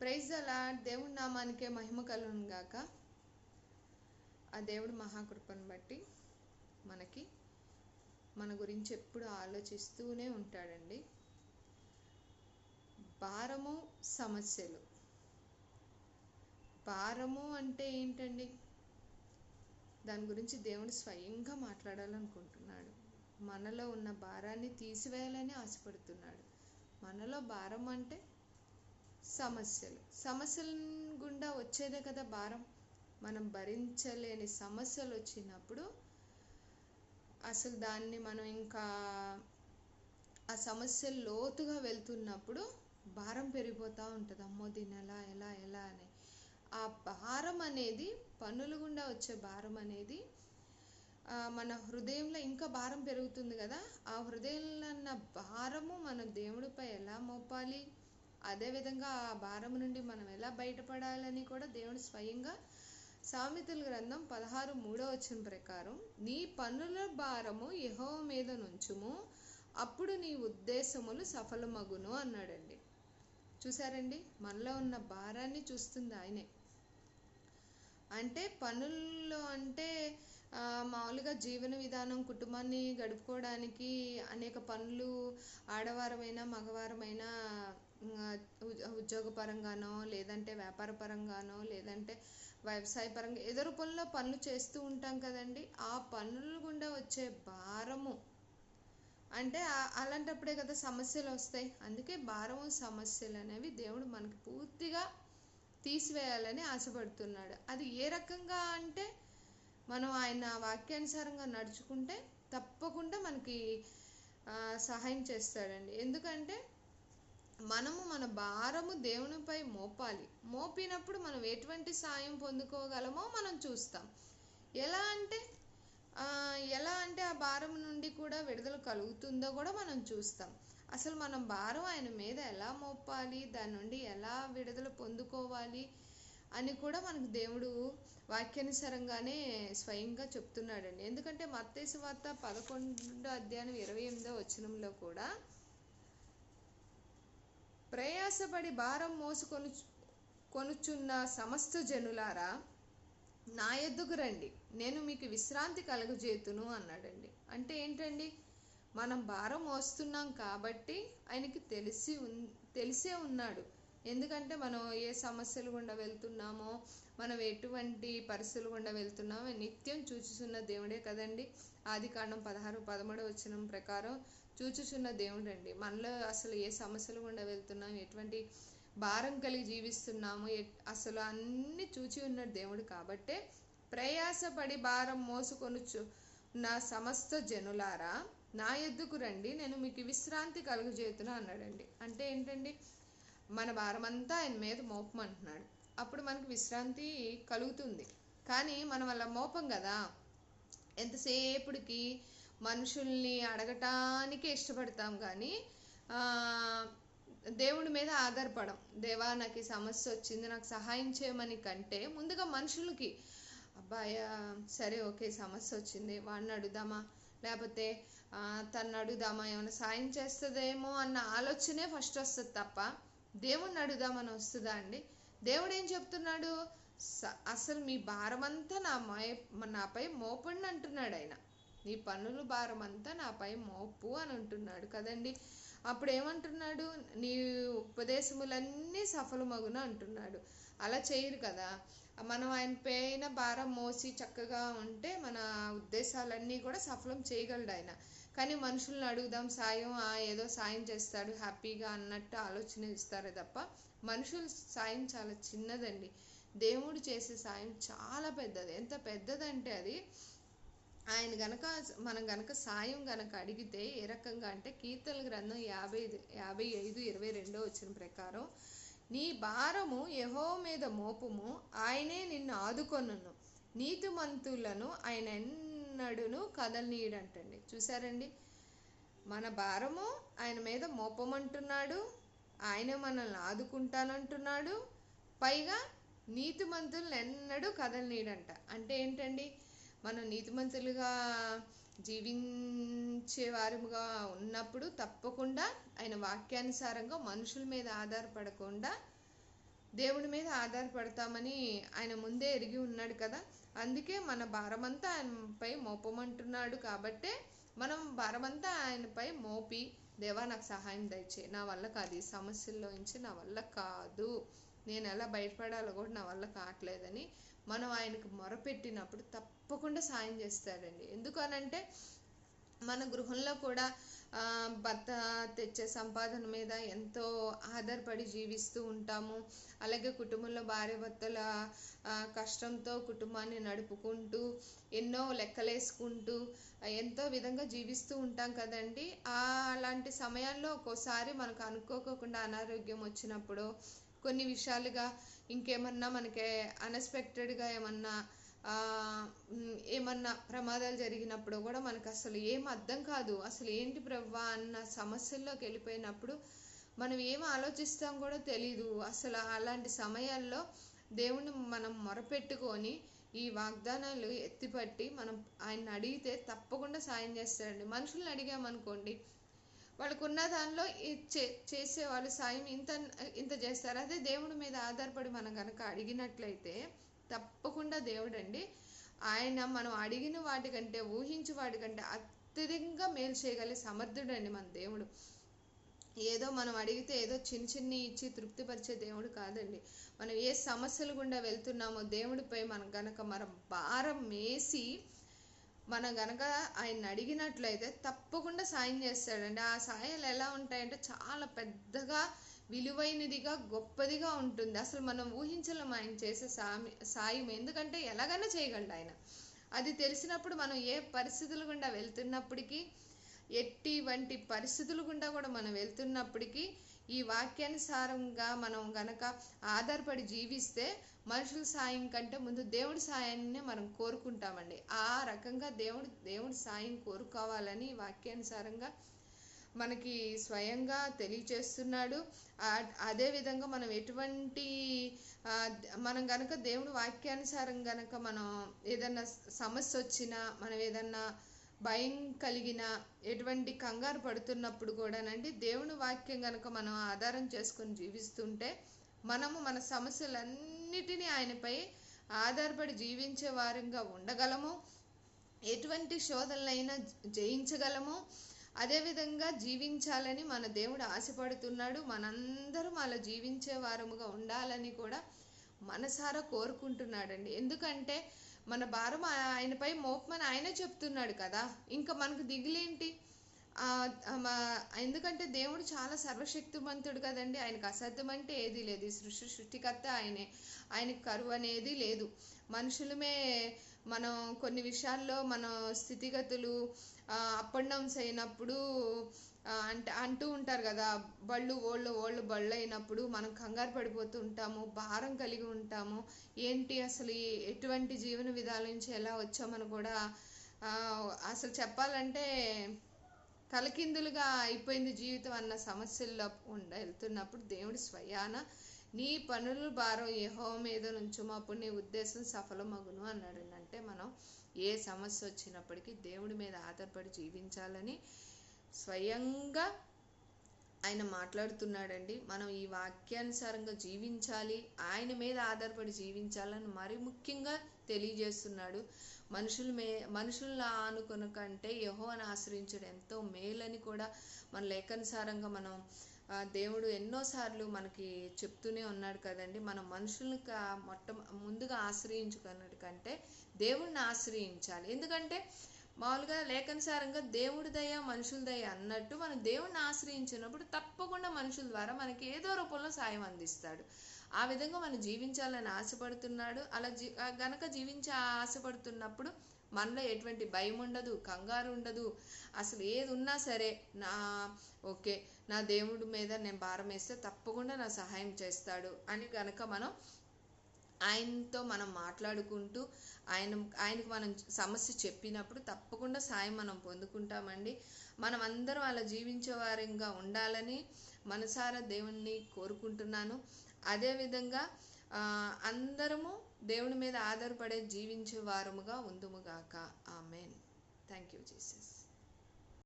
Praise the lord. దేవుడి నామానికే మహిమ కలుగును గాక. ఆ దేవుడి మహాకృపను బట్టి మనకి మన గురించి ఎప్పుడు ఆలోచిస్తూనే ఉంటాడండి. భారము, సమస్యలు. భారము అంటే ఏంటండి? దాని గురించి దేవుడు స్వయంగా మాట్లాడాలనుకుంటున్నాడు. మనలో ఉన్న భారాన్ని తీసివేయాలని ఆశపడుతున్నాడు. మనలో భారం అంటే సమస్యల గుండా వచ్చేదే కదా భారం. మనం భరించలేని సమస్యలు వచ్చినప్పుడు అసలు దాన్ని మనం ఇంకా ఆ సమస్యలు లోతుగా వెళ్తున్నప్పుడు భారం పెరిగిపోతూ ఉంటుంది. అమ్మో దీన్ని ఎలా అని. ఆ భారం అనేది, పన్నుల గుండా వచ్చే భారం అనేది మన హృదయంలో ఇంకా భారం పెరుగుతుంది కదా. ఆ హృదయంలో ఉన్న భారము మన దేవుడిపై ఎలా మోపాలి, అదేవిధంగా ఆ భారం నుండి మనం ఎలా బయటపడాలని కూడా దేవుడు స్వయంగా సామెతల గ్రంథం 16:3 ప్రకారం, నీ పన్నుల భారము యెహోవా మీద నుంచుము, అప్పుడు నీ ఉద్దేశములు సఫలమగును అన్నాడండి. చూసారండి, మనలో ఉన్న భారాన్ని చూస్తుంది ఆయనే. అంటే పనుల్లో అంటే మామూలుగా జీవన విధానం, కుటుంబాన్ని గడుపుకోవడానికి అనేక పనులు ఆడవారమైనా మగవారమైనా ఉద్యోగపరంగానో, లేదంటే వ్యాపార పరంగానో, లేదంటే వ్యవసాయ పరంగా ఏదో రూపంలో పనులు చేస్తూ ఉంటాం కదండి. ఆ పనుల గుండా వచ్చే భారము అంటే అలాంటప్పుడే కదా సమస్యలు వస్తాయి. అందుకే భారము, సమస్యలు అనేవి దేవుడు మనకి పూర్తిగా తీసివేయాలని ఆశపడుతున్నాడు. అది ఏ రకంగా అంటే, మనం ఆయన వాక్యానుసారంగా నడుచుకుంటే తప్పకుండా మనకి సహాయం చేస్తాడండి. ఎందుకంటే మనము మన భారము దేవునిపై మోపాలి. మోపినప్పుడు మనం ఎటువంటి సాయం పొందుకోగలమో మనం చూస్తాం. ఎలా అంటే ఆ భారం నుండి కూడా విడుదల కలుగుతుందో కూడా మనం చూస్తాం. అసలు మనం భారం ఆయన మీద ఎలా మోపాలి, దాని నుండి ఎలా విడుదల పొందుకోవాలి అని కూడా మనకు దేవుడు వాక్యానుసారంగానే స్వయంగా చెప్తున్నాడండి. ఎందుకంటే మత్తయి సువార్త 11:28 కూడా, ప్రయాసపడి భారం మోసుకొనుచున్న సమస్త జనులారా నా యొద్దకు రండి, నేను మీకు విశ్రాంతి కలుగజేతును అన్నాడండి. అంటే ఏంటండి? మనం భారం మోస్తున్నాం కాబట్టి ఆయనకి తెలిసే ఉన్నాడు. ఎందుకంటే మనం ఏ సమస్యలు గుండా వెళ్తున్నామో, మనం ఎటువంటి పరిస్థితులు గుండా వెళ్తున్నామో నిత్యం చూచుచున్న దేవుడే కదండి. ఆదికాండం 16:13 ప్రకారం చూచుచున్న దేవుడు అండి. మనలో అసలు ఏ సమస్యలు గుండా వెళ్తున్నాం, ఎటువంటి భారం కలిగి జీవిస్తున్నాము, అసలు అన్ని చూచి ఉన్న దేవుడు కాబట్టే, ప్రయాసపడి భారం మోసుకొనుచున్న సమస్త జనులారా నా యొద్దకు రండి, నేను మీకు విశ్రాంతి కలుగజేతును అన్నాడండి. అంటే ఏంటండి? మన భారం అంతా ఆయన మీద మోపమంటున్నాడు. అప్పుడు మనకు విశ్రాంతి కలుగుతుంది. కానీ మనం అలా మోపం కదా. ఎంతసేపటికి మనుషుల్ని అడగటానికే ఇష్టపడతాం కానీ దేవుడి మీద ఆధారపడం. దేవా నాకు ఈ సమస్య వచ్చింది, నాకు సహాయం చేయమని కంటే ముందుగా మనుషులకి, అబ్బాయ సరే ఓకే సమస్య వచ్చింది, వాడిని అడుగుదామా, లేకపోతే తను అడుగుదామా, ఏమైనా సాయం చేస్తుందేమో అన్న ఆలోచనే ఫస్ట్ వస్తుంది తప్ప దేవుణ్ణి అడుగుదామని వస్తుందా అండి? దేవుడు ఏం చెప్తున్నాడు? అసలు మీ భారం అంతా నాపై మోపండి అంటున్నాడు ఆయన. నీ పన్నుల భారం అంతా నాపై మోపు అని అంటున్నాడు కదండి. అప్పుడు ఏమంటున్నాడు? నీ ఉపదేశములన్నీ సఫలమగును అంటున్నాడు. అలా చేయరు కదా. మనం ఆయన పైన భారం మోసి చక్కగా ఉంటే మన ఉద్దేశాలన్నీ కూడా సఫలం చేయగలడు ఆయన. కానీ మనుషులను అడుగుదాం సాయం, ఏదో సాయం చేస్తాడు హ్యాపీగా అన్నట్టు ఆలోచన ఇస్తారు తప్ప, మనుషుల సాయం చాలా చిన్నదండి. దేవుడు చేసే సాయం చాలా పెద్దది. ఎంత పెద్దదంటే అది, మనం గనక సాయం గనక అడిగితే ఏ రకంగా అంటే, కీర్తనల గ్రంథం 55:22 ప్రకారం, నీ భారము యెహోవా మీద మోపుము, ఆయనే నిన్ను ఆదుకొనును, నీతిమంతులను ఆయన ఎన్నడూను కదలనీయడంటండి. చూసారండి, మన భారము ఆయన మీద మోపమంటున్నాడు, ఆయన మనల్ని ఆదుకుంటానంటున్నాడు, పైగా నీతిమంతులను ఎన్నడూ కదలనీయడంట. అంటే ఏంటండి? మనం నీతిమంతులుగా జీవించే వారుగా ఉన్నప్పుడు తప్పకుండా ఆయన వాక్యానుసారంగా మనుషుల మీద ఆధారపడకుండా దేవుడి మీద ఆధారపడతామని ఆయన ముందే ఎరిగి ఉన్నాడు కదా. అందుకే మన భారమంతా ఆయనపై మోపమంటున్నాడు. కాబట్టే మనం భారమంతా ఆయనపై మోపి, దేవా నాకు సహాయం దయచే, నా వల్ల కాదు, ఈ సమస్యల్లోంచి నా వల్ల కాదు, నేను ఎలా బయటపడాలో కూడా నా వల్ల కావట్లేదని మనం ఆయనకు మొరపెట్టినప్పుడు తప్పకుండా సాయం చేస్తాడండి. ఎందుకనంటే మన గృహంలో కూడా భర్త తెచ్చే సంపాదన మీద ఎంతో ఆధారపడి జీవిస్తూ ఉంటాము. అలాగే కుటుంబంలో భార్య భర్తల కష్టంతో కుటుంబాన్ని నడుపుకుంటూ ఎన్నో లెక్కలేసుకుంటూ ఎంతో విధంగా జీవిస్తూ ఉంటాం కదండి. అలాంటి సమయాల్లో ఒక్కోసారి మనకు అనుకోకుండా అనారోగ్యం వచ్చినప్పుడు, కొన్ని విషయాలుగా ఇంకేమన్నా మనకి అన్ఎక్స్పెక్టెడ్గా ఏమన్నా ప్రమాదాలు జరిగినప్పుడు కూడా మనకు అసలు ఏం అర్థం కాదు, అసలు ఏంటి ప్రవ్వా అన్న సమస్యల్లోకి వెళ్ళిపోయినప్పుడు మనం ఏం ఆలోచిస్తాం కూడా తెలీదు. అసలు అలాంటి సమయాల్లో దేవుణ్ణి మనం మొరపెట్టుకొని ఈ వాగ్దానాలు ఎత్తిపట్టి మనం ఆయన అడిగితే తప్పకుండా సాయం చేస్తాడండి. మనుషుల్ని అడిగామనుకోండి, వాళ్ళకున్న దానిలో చేసే వాళ్ళు సాయం ఇంత ఇంత చేస్తారు. అదే దేవుడి మీద ఆధారపడి మనం కనుక అడిగినట్లయితే తప్పకుండా దేవుడండి ఆయన మనం అడిగిన వాటికంటే, ఊహించే వాటికంటే అత్యధికంగా మేలు చేయగలిగే సమర్థుడండి మన దేవుడు. ఏదో మనం అడిగితే ఏదో చిన్ని ఇచ్చి తృప్తిపరిచే దేవుడు కాదండి. మనం ఏ సమస్యలు గుండా వెళ్తున్నామో దేవుడిపై మనం గనక భారం వేసి మనం గనక ఆయన అడిగినట్లయితే తప్పకుండా సాయం చేస్తాడండి. ఆ సాయాలు ఎలా ఉంటాయంటే చాలా పెద్దగా, విలువైనదిగా, గొప్పదిగా ఉంటుంది. అసలు మనం ఊహించలేము ఆయన చేసే సాయం. ఎందుకంటే ఎలాగైనా చేయగలడు ఆయన. అది తెలిసినప్పుడు మనం ఏ పరిస్థితులు గుండా వెళ్తున్నప్పటికీ, ఎటువంటి పరిస్థితులు గుండా కూడా మనం వెళ్తున్నప్పటికీ ఈ వాక్యానుసారంగా మనం గనక ఆధారపడి జీవిస్తే మనుషుల సాయం కంటే ముందు దేవుడి సాయాన్ని మనం కోరుకుంటామండి. ఆ రకంగా దేవుడి సాయం కోరుకోవాలని వాక్యానుసారంగా మనకి స్వయంగా తెలియచేస్తున్నాడు. అదేవిధంగా మనం మనం గనక దేవుడి వాక్యానుసారం గనక మనం ఏదన్నా సమస్య వచ్చినా, మనం ఏదన్నా భయం కలిగిన, ఎటువంటి కంగారు పడుతున్నప్పుడు కూడానండి దేవుని వాక్యం కనుక మనం ఆధారం చేసుకొని జీవిస్తుంటే మనము మన సమస్యలన్నిటినీ ఆయనపై ఆధారపడి జీవించే వారంగా ఉండగలము. ఎటువంటి శోధనలైనా జయించగలము. అదేవిధంగా జీవించాలని మన దేవుడు ఆశపడుతున్నాడు. మనందరం అలా జీవించే వారముగా ఉండాలని కూడా మనసారా కోరుకుంటున్నాడండి. ఎందుకంటే మన భారం ఆయనపై మోపమని ఆయనే చెప్తున్నాడు కదా. ఇంకా మనకు దిగులేంటి? ఎందుకంటే దేవుడు చాలా సర్వశక్తిమంతుడు కదండి. ఆయనకు అసాధ్యం అంటే ఏదీ లేదు. ఈ సృష్టికర్త ఆయనే. ఆయనకు కరువు అనేది లేదు. మనుషులమే మనం కొన్ని విషయాల్లో మన స్థితిగతులు అప్ అండ్ డౌన్స్ అయినప్పుడు అంటూ ఉంటారు కదా, ఓళ్ళు బళ్ళు అయినప్పుడు మనం కంగారు పడిపోతూ ఉంటాము, భారం కలిగి ఉంటాము. ఏంటి అసలు ఎటువంటి జీవన విధాల నుంచి ఎలా వచ్చామని కూడా అసలు చెప్పాలంటే తలకిందులుగా అయిపోయింది జీవితం అన్న సమస్యల్లో వెళ్తున్నప్పుడు దేవుడు స్వయాన నీ పనుల భారం యెహోవా మీద నుంచుము, అప్పుడు నీ ఉద్దేశం సఫలమగును అన్నాడు. అంటే మనం ఏ సమస్య వచ్చినప్పటికీ దేవుడి మీద ఆధారపడి జీవించాలని స్వయంగా ఆయన మాట్లాడుతున్నాడండి. మనం ఈ వాక్యానుసారంగా జీవించాలి, ఆయన మీద ఆధారపడి జీవించాలని మరి ముఖ్యంగా తెలియజేస్తున్నాడు. మనుషులను ఆనుకున్న కంటే యెహోవాను ఆశ్రయించడం ఎంతో మేలని కూడా మన లేఖానుసారంగా మనం దేవుడు ఎన్నోసార్లు మనకి చెప్తూనే ఉన్నాడు కదండి. మనం మనుషుల్ని ముందుగా ఆశ్రయించుకున్నట్టు కంటే దేవుడిని ఆశ్రయించాలి. ఎందుకంటే మామూలుగా లేఖానుసారంగా దేవుడి దయ మనుషుల దయ అన్నట్టు మనం దేవుడిని ఆశ్రయించినప్పుడు తప్పకుండా మనుషుల ద్వారా మనకి ఏదో రూపంలో సాయం అందిస్తాడు. ఆ విధంగా మనం జీవించాలని ఆశపడుతున్నాడు. అలా గనక ఆశపడుతున్నప్పుడు మనలో ఎటువంటి భయం ఉండదు, కంగారు ఉండదు. అసలు ఏది ఉన్నా సరే నా దేవుడి మీద నేను భారం వేస్తే తప్పకుండా నా సహాయం చేస్తాడు అని గనక మనం ఆయనతో మనం మాట్లాడుకుంటూ ఆయనకు మనం సమస్య చెప్పినప్పుడు తప్పకుండా సాయం మనం పొందుకుంటామండి. మనం అందరం అలా జీవించే వారంగా ఉండాలని మనసారా దేవుణ్ణి కోరుకుంటున్నాను. అదేవిధంగా అందరము దేవుని మీద ఆధారపడే జీవించే వారముగా ఉందుముగాక. ఆమెన్. Thank you Jesus.